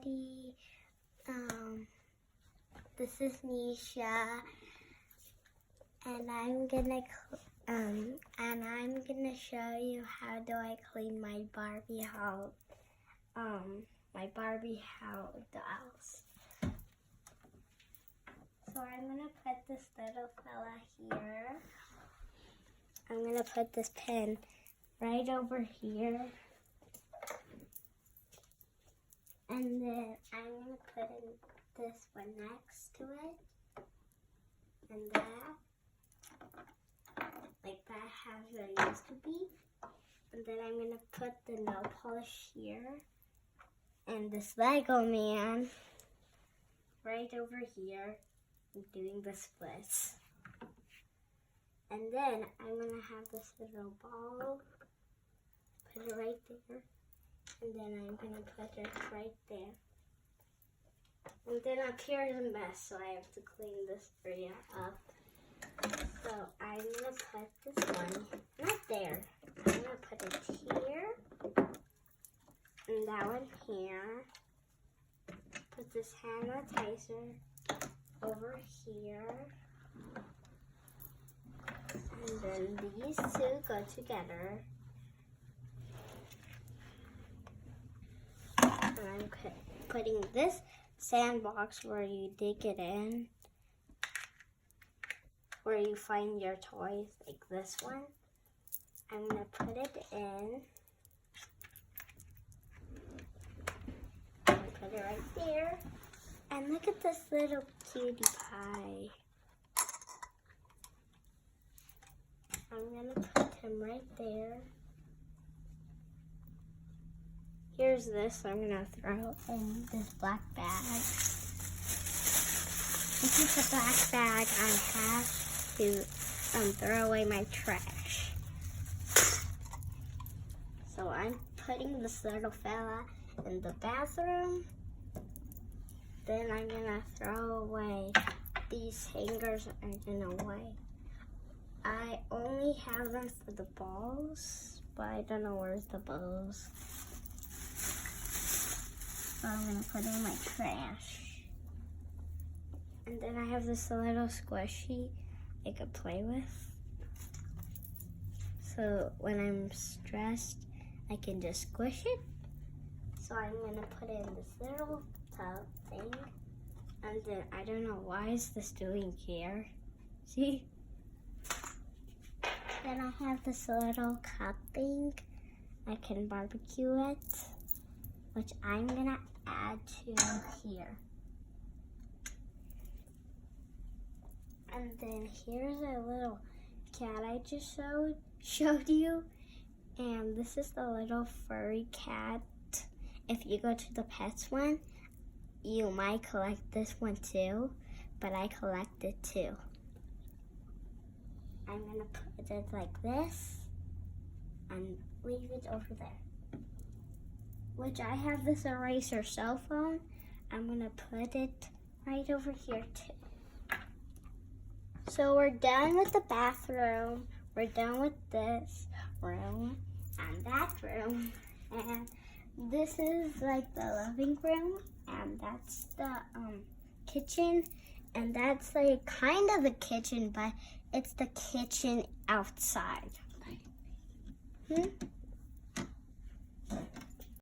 everybody. This is Nisha, and I'm gonna show you how do I clean my Barbie house, dolls. So I'm gonna put this little fella here. I'm gonna put this pen right over here. And then I'm going to put in this one next to it. And that. Like that has where it used to be. And then I'm going to put the nail polish here. And this Lego man right over here. Doing the splits. And then I'm going to have this little ball. Put it right there. And then I'm going to put it right there. And then up here is a mess, so I have to clean this area up. So I'm going to put this one, not there. I'm going to put it here. And that one here. Put this hand sanitizer over here. And then these two go together. I'm putting this sandbox where you dig it in, where you find your toys, like this one. I'm going to put it in. Put it right there. And look at this little cutie pie. I'm going to put him right there. Here's this I'm going to throw in this black bag. This is the black bag I have to throw away my trash. So I'm putting this little fella in the bathroom. Then I'm going to throw away these hangers are going away. I only have them for the balls, but I don't know where's the balls. So I'm going to put in my trash. And then I have this little squishy I could play with. So when I'm stressed, I can just squish it. So I'm going to put in this little tub thing. And then I don't know why is this doing here. See? Then I have this little cup thing. I can barbecue it, which I'm going to add to here. And then here's a little cat I just showed you. And this is the little furry cat. If you go to the pets one, you might collect this one too, but I collect it too. I'm going to put it like this and leave it over there. Which I have this eraser cell phone. I'm going to put it right over here too. So we're done with the bathroom. We're done with this room and that room. And this is like the living room. And that's the kitchen. And that's like kind of the kitchen, but it's the kitchen outside.